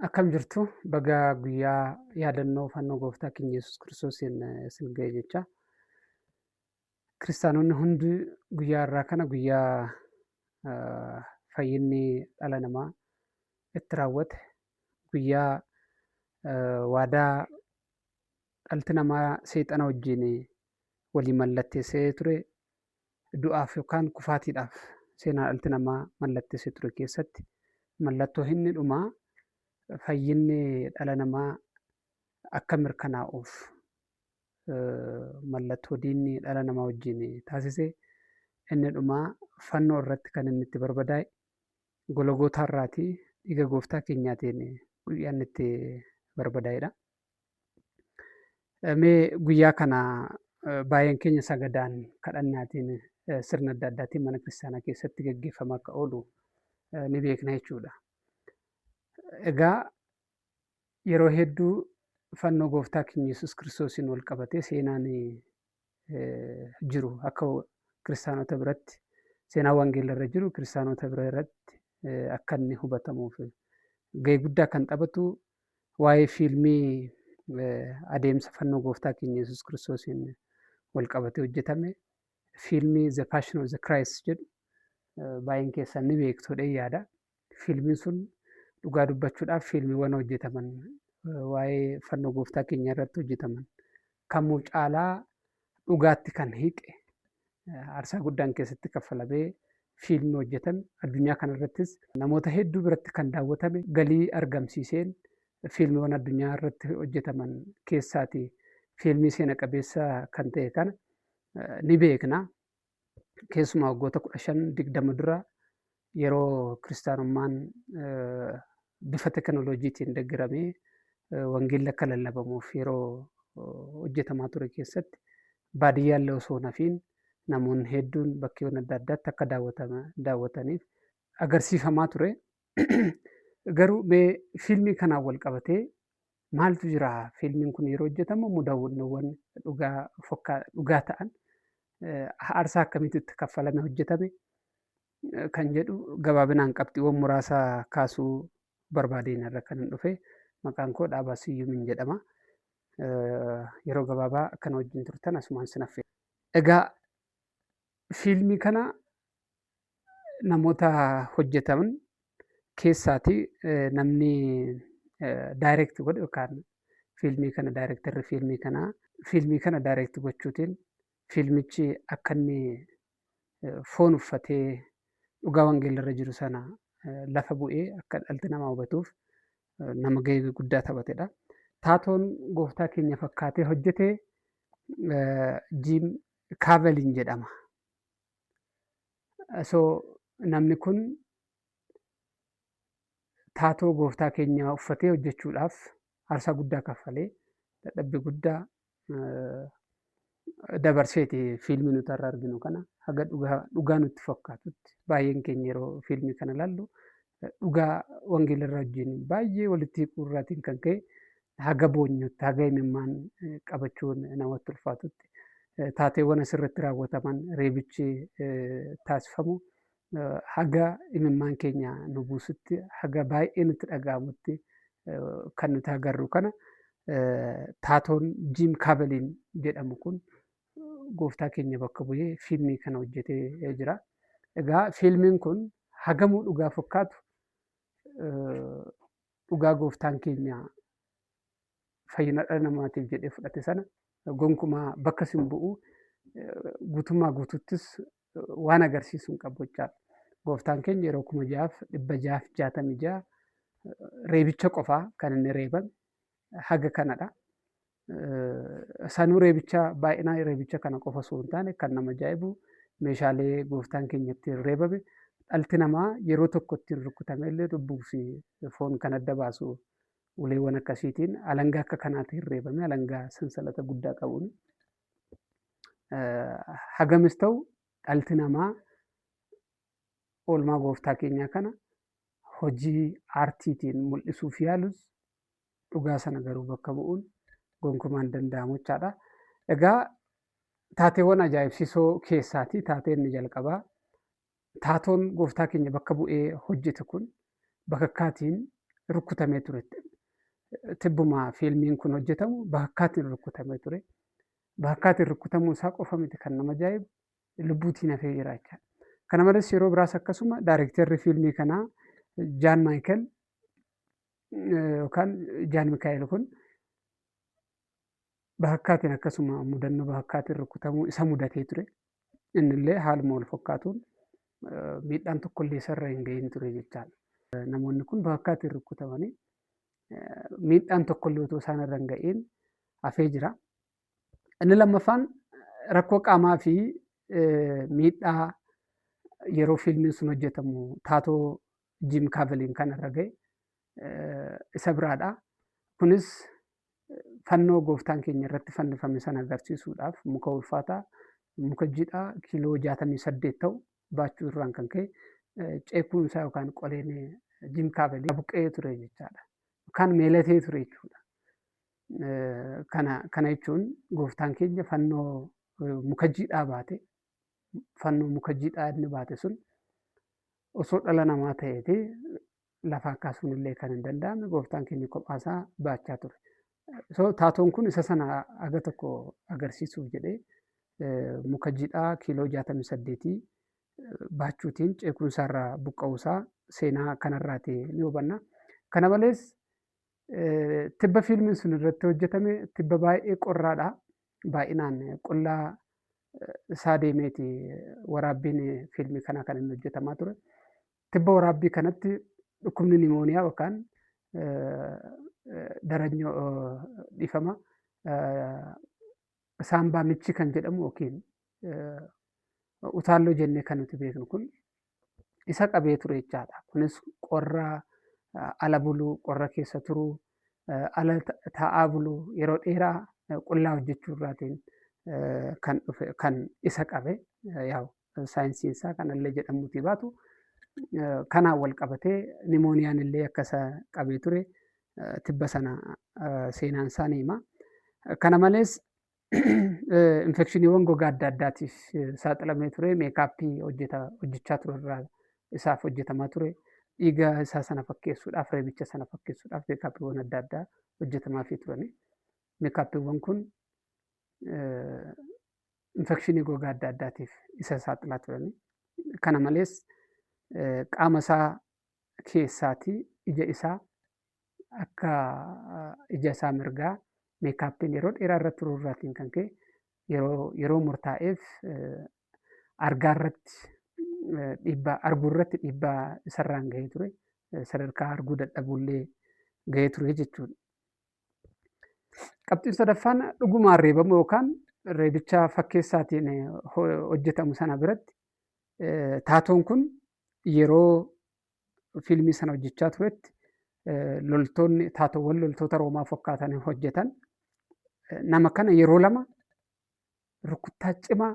Akkam jirtu baga guyyaa yaadannoo fannoo gooftaa keenya Yesuus Kiristoosiin isin ga'e jecha. Kiristaanonni hundi guyyaa irraa kana guyyaa fayyinni dhala namaa itti raawwate, guyyaa waadaa dhalti namaa seexana wajjin walii mallatteessee ture, du'aaf yookaan kufaatiidhaaf seenaa dhalti namaa mallatteessee ture keessatti mallattoo inni dhumaa fayyinni dhala namaa akka mirkanaa'uuf mallattoo diinni dhala namaa wajjin taasise inni dhumaa fannoo irratti kan inni itti barbadaa'e Golgootaa irraatii dhiiga gooftaa keenyaatiin guyyaa inni itti barbadaa'edha. Mee guyyaa kana baay'een keenya sagadaan kadhannaatiin sirna adda addaatiin mana kiristaanaa keessatti gaggeeffamaa akka oolu ni beekna jechuudha. Egaa yeroo hedduu fannoo gooftaa keenya Yesuus Kiristoosiin wal qabatee seenaan jiru akka kiristaanota biratti seenaa wangeelaa irra jiru kiristaanota biratti akka inni hubatamuuf gahee guddaa kan taphatu waa'ee fiilmii adeemsa fannoo gooftaa keenya Yesuus Kiristoosiin wal qabatee hojjetame fiilmii The Passion of the Christ jedhu baay'een keessan ni beektu yaada. Fiilmiin sun dhugaa dubbachuudhaaf fiilmiiwwan hojjetaman waa'ee fannoo gooftaa keenya irratti hojjetaman kamuu caalaa dhugaatti kan hiqe aarsaa guddaan keessatti kaffalamee fiilmii hojjetame addunyaa kanarrattis namoota hedduu biratti kan daawwatame galii argamsiiseen fiilmiiwwan addunyaa irratti hojjetaman keessaati fiilmii seena qabeessa kan ta'e kana ni beekna. Keessumaa waggoota 15-20 dura yeroo kiristaanummaan bifa teknooloojiitiin deeggaramee wangeelli akka lallabamuuf yeroo hojjetamaa ture keessatti baadiyyaallee osoo nafiin namoonni hedduun bakkeewwan adda addaatti akka daawwataniif agarsiifamaa ture. Garuu mee fiilmii kanaan wal qabatee maaltu jira? Fiilmiin kun yeroo hojjetamu mudannoowwan dhugaa ta'an aarsaa akkamiitu itti kaffalame hojjetame kan jedhu gabaabinaan qabxiiwwan muraasa kaasuu barbaadeen irra kan dhufe maqaan koo Dhaabaa Siyyuumiin jedhama. Yeroo gabaabaa akkana wajjin turtan asumaan sin affeera. Egaa fiilmii kana namoota hojjetaman keessaati namni daayireekti godhe yookaan fiilmii kana daayireektarri fiilmii kana daayireekti gochuutiin fiilmichi akka inni foon uffatee dhugaa wangeelaa irra jiru sana lafa bu'ee akka dhalti namaa hubatuuf nama gahee guddaa taphatedha. Taatoon gooftaa keenya fakkaatee hojjete Jiim Kaaveliin jedhama. Namni kun taatoo gooftaa keenya uffatee hojjechuudhaaf aarsaa guddaa kaffalee dadhabbii guddaa dabarseeti fiilmii nuti irraa arginu kana haga dhugaa nutti fakkaatutti baay'een keenya yeroo fiilmii kana ilaallu dhugaa wangeelaa irraa wajjin baay'ee walitti hiikuu irraatiin kan ka'e haga boonyutti haga imimmaan qabachuun namatti ulfaatutti taateewwan asirratti raawwataman reebichi taasifamu haga imimmaan keenya nu buusutti haga baay'ee nutti dhaga'amutti kan nuti agarru kana taatoon Jiim Kaaveliin jedhamu kun gooftaa keenya bakka bu'ee fiilmii kana hojjetee jira. Egaa fiilmiin kun hagamuu dhugaa fakkaatu dhugaa gooftaan keenya fayyina dhala namaatiif jedhee fudhate sana gonkumaa bakka sin bu'u guutummaa guututtis waan agarsiisu hin qabu jechaadha. Gooftaan keenya yeroo 666 reebicha qofaa kan inni reebame haga kanadha. Sanuu reebicha baay'inaa reebicha kana qofa osoo hin taane kan nama ajaa'ibu meeshaalee gooftaan keenya ittiin reebame dhalti namaa yeroo tokko ittiin rukutame illee lubbuu fi foon kan adda baasu uleewwan akkasiitiin alangaa akka kanaatiin reebame alangaa sansalata guddaa qabuun hagamis ta'u dhalti namaa oolmaa gooftaa keenyaa kana hojii aartiitiin mul'isuuf yaalus dhugaa sana garuu bakka bu'uun gonkumaan danda'amu jechaadha. Egaa taateewwan ajaa'ibsiisoo keessaati taatee inni jalqabaa taatoon gooftaa keenya bakka bu'ee hojjete kun bakkakkaatiin rukkutamee ture. Tibbuma fiilmiin kun hojjetamu bakkaatiin rukkutamee ture. Bakkaatiin rukkutamuu isaa qofa miti kan nama ajaa'ibu lubbuutiin hafee jira jechaadha. Kana malees yeroo biraas akkasuma daayirektarri fiilmii kanaa Jaan Maayikel yookaan Jaan Mikaa'el kun bakkaatiin akkasuma mudannoo bakkaatiin rukkutamuu isa mudatee ture. Innillee haaluma wal fakkaatuun miidhaan tokkollee isarra hin gahin ture jechaadha. Namoonni kun bakkaatiin rukkutamanii miidhaan tokkollee otoo isaan irra hin ga'iin hafee jira. Inni lammaffaan rakkoo qaamaa fi miidhaa yeroo fiilmiin sun hojjetamu taatoo Jim Kaaviliin kan irra ga'e isa biraadha. Kunis fannoo gooftaan keenya irratti fannifame sana agarsiisuudhaaf muka ulfaataa muka jiidhaa kiiloo 68 ta'u baachuu irraan kan ka'e ceekuun isaa yookaan qoleen Jim Kaavilii buqqee ture jechaadha. Yookaan meelatee ture jechuudha. Kana jechuun gooftaan keenya fannoo muka jiidhaa baate fannoo muka jiidhaa inni baate sun osoo dhala namaa ta'eeti lafaa kaasuun illee kan hin danda'amne gooftaan keenya kophaasaa baachaa ture. Taatoon kun isa sana aga tokko agarsiisuuf jedhee muka jiidhaa kiiloo 68 baachuutiin ceekuunsaarraa buqqa'uusaa seenaa kanarraati ni hubanna. Kana malees tibba fiilmiin sun irratti hojjetame tibba baay'ee qorraadha. Baay'inaan qullaa isaa deemeeti waraabbiin fiilmii kanaa kan inni hojjetamaa ture. Tibba waraabbii kanatti dhukkubni nimooniyaa yookaan daranyoo dhifama saambaa michi kan jedhamu yookiin utaalloo jennee kan nuti beeknu kun isa qabee ture jechaadha. Kunis qorra ala buluu, qorra keessa turuu, ala taa'aa buluu yeroo dheeraa qullaa hojjechuu irraatiin kan isa qabe saayinsiin isaa kanallee jedhamuutii baatu kanaan wal qabatee nimooniyaan illee akka isa qabee ture tibba sana seenaan isaa ni hima. Kana malees infekshiniiwwan gogaa adda addaatiif saaxilamee ture. Meekaappii hojjechaa ture irraa isaaf hojjetamaa ture. Dhiiga isaa sana fakkeessuudhaaf, reebicha sana fakkeessuudhaaf meekaappiiwwan adda addaa hojjetamaafii turani. Meekaappiiwwan kun infekshinii gogaa adda addaatiif isa saaxilaa turani. Kana malees qaama isaa keessaatii ija isaa akka ija isaa mirgaa meekaappiin yeroo dheeraa irratti turuu irraatiin kan ka'e yeroo murtaa'eef arguu irratti dhiibbaa isarraan gahee ture. Sadarkaa arguu dadhabuullee gahee ture jechuudha. Qabxiin sadaffaan dhugumaan reebamu yookaan reebicha fakkeessaatiin hojjetamu sana biratti taatoon kun yeroo fiilmii sana hojjechaa turetti taatoowwan loltoota Roomaa fakkaatan hojjetan nama kana yeroo lama rukuttaa cimaa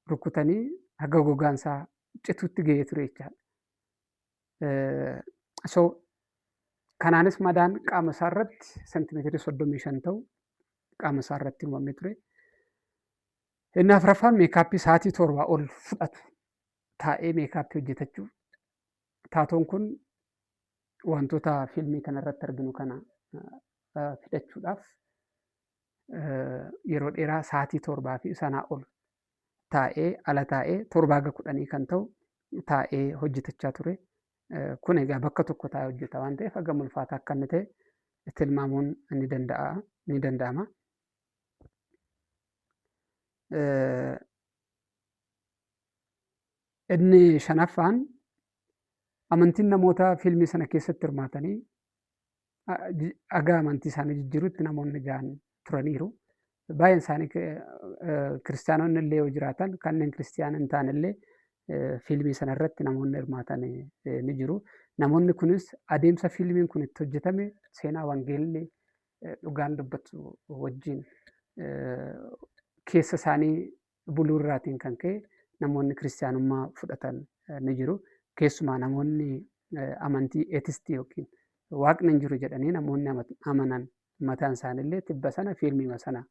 rukutanii haga gogaansaa cituutti gahee ture jechaadha. Kanaanis madaan qaama isaa irratti seentimeetirii 35 ta'u qaama isaa irratti uumamee ture. Inni afuraffaan meekaappii sa'aatii 7 ol fudhatu taa'ee meekaappii hojjetachuu. Taatoon kun wantoota fiilmii kanarratti arginu kana fidachuudhaaf yeroo dheeraa sa'aatii 7 fi sanaa ol taa'ee ala taa'ee 7-10 kan ta'u taa'ee hojjetachaa ture. Kun egaa bakka tokko taa'ee hojjeta waan ta'eef hagam ulfaataa akka inni ta'e tilmaamuun ni danda'ama. Inni shanaffaan amantiin namoota fiilmii sana keessatti hirmaatanii aga amantii isaanii jijjiirutti namoonni ga'an turaniiru. Baay'een isaanii kiristaanonni illee yoo jiraatan kanneen kiristaana hin taane illee fiilmii sana irratti namoonni hirmaatan ni jiru. Namoonni kunis adeemsa fiilmiin kun itti hojjetame seenaa wangeelli dhugaan dubbatu wajjin keessa isaanii buluu irraatiin kan ka'e namoonni kiristaanummaa fudhatan ni jiru. Keessumaa namoonni amantii eetistii yookiin waaqni hin jiru jedhanii namoonni amanan mataan isaaniillee tibba sana fiilmii sana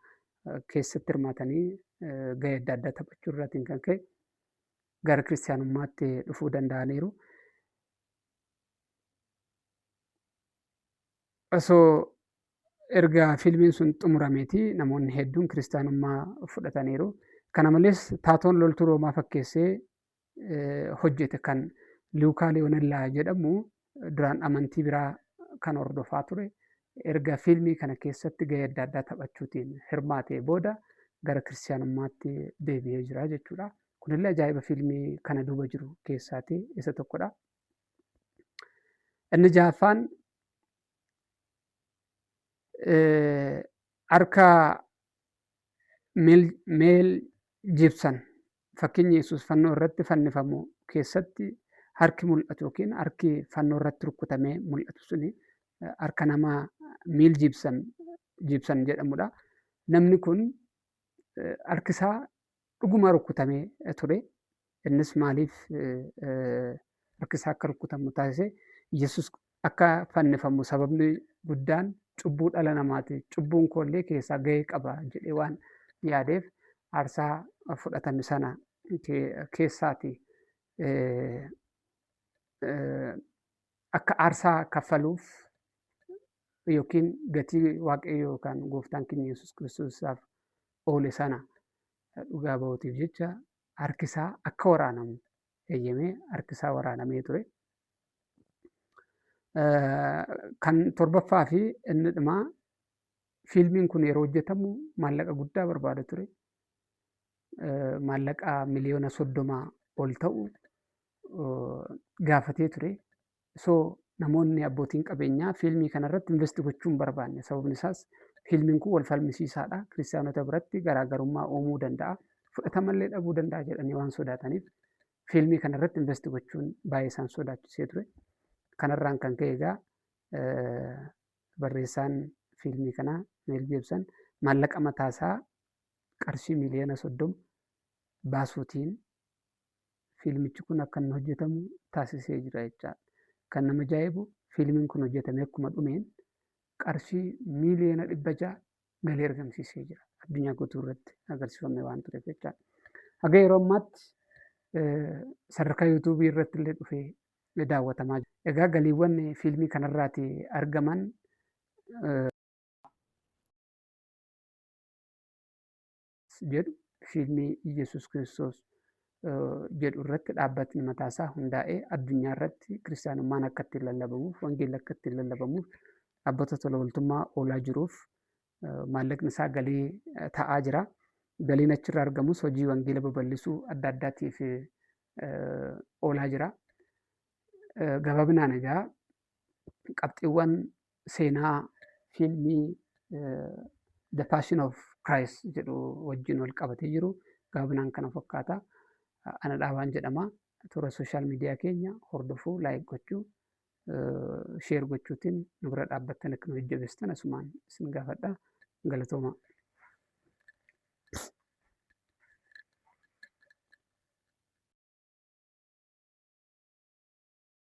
keessatti hirmaatanii gahee adda addaa taphachuu irraatiin kan ka'e gara kiristaanummaatti dhufuu danda'aniiru. osoo erga fiilmiin sun xumurameeti namoonni hedduun kiristaanummaa fudhataniiru. Kana malees taatoon loltuu Roomaa fakkeessee hojjete kan Luukaa Leeyoonellaa jedhamu duraan amantii biraa kan hordofaa ture. Erga fiilmii kana keessatti gahee adda addaa taphachuutiin hirmaatee booda gara kiristaanummaatti deebi'ee jira jechuudha. Kunillee ajaa'iba fiilmii kana duuba jiru keessaatii isa tokkodha. Inni ja'affaan harka Meel Gibson fakkiin Yesuus fannoo irratti fannifamu keessatti harki mul'atu yookiin harki fannoo irratti rukutamee mul'atu suni harka nama Meel Gibson jedhamudha. Namni kun harki isaa dhuguma rukutamee ture. Innis maaliif harki isaa akka rukutamu taasise? Yesuus akka fannifamu sababni guddaan cubbuu dhala namaati. Cubbuun koollee keessaa gahee qaba jedhee waan yaadeef aarsaa fudhatame sana keessaati akka aarsaa kaffaluuf yookiin gatii waaqayyo yookaan gooftaan keenya Yesuus Kiristoosaaf oole sana dhugaa ba'uutiif jecha harki isaa akka waraanamu eeyyamee harki isaa waraanamee ture. Kan torbaffaa fi inni dhumaa fiilmiin kun yeroo hojjetamu maallaqa guddaa barbaada ture. Maallaqa miliyoona 30 ol ta'u gaafatee ture. Namoonni abbootiin qabeenyaa fiilmii kanarratti investi gochuu hin barbaanne. Sababni isaas fiilmiin kun wal falmisiisaadha. Kiristaanota biratti garaagarummaa uumuu danda'a. Fudhatamallee dhabuu danda'a jedhanii waan sodaataniif fiilmii kanarratti investi gochuun baay'ee isaan sodaachisee ture. Kanarraan kan ka'e egaa barreessaan fiilmii kanaa Meel Gibson maallaqa mataasaa qarshii miliyoona 30 baasuutiin fiilmichi kun akka inni hojjetamu taasisee jira jechaadha. Kan nama ajaa'ibu fiilmiin kun hojjetamee akkuma dhumeen qarshii miliyoona 600 galii argamsiisee jira. Addunyaa guutuu irratti agarsiifamee waan tureef jechaadha. Haga yeroo ammaatti sadarkaa yuutuubii irratti illee dhufee daawwatamaa jira. Egaa galiiwwan fiilmii kanarraati argaman jedhu fiilmii Yesuus Kiristoos jedhu irratti dhaabbatni mataasaa hundaa'ee addunyaa irratti kiristaanummaan akka ittiin lallabamuuf wangeelli akka ittiin lallabamuuf dhaabbata tola ooltummaa oolaa jiruuf maallaqni isaa galii ta'aa jira. Galiin achirraa argamus hojii wangeela babal'isuu adda addaatiif oolaa jira. Gabaabinaan egaa qabxiiwwan seenaa fiilmii The Passion of Christ jedhu wajjin wal qabatee jiru gabaabinaan kana fakkaata. Ana Dhaabaan jedhama. Toora sooshaal miidiyaa keenya hordofuu, laayik gochuu, sheer gochuutiin nu bira dhaabbattan akka nu jajjabeessitan asumaan isin gaafadha. Galatooma.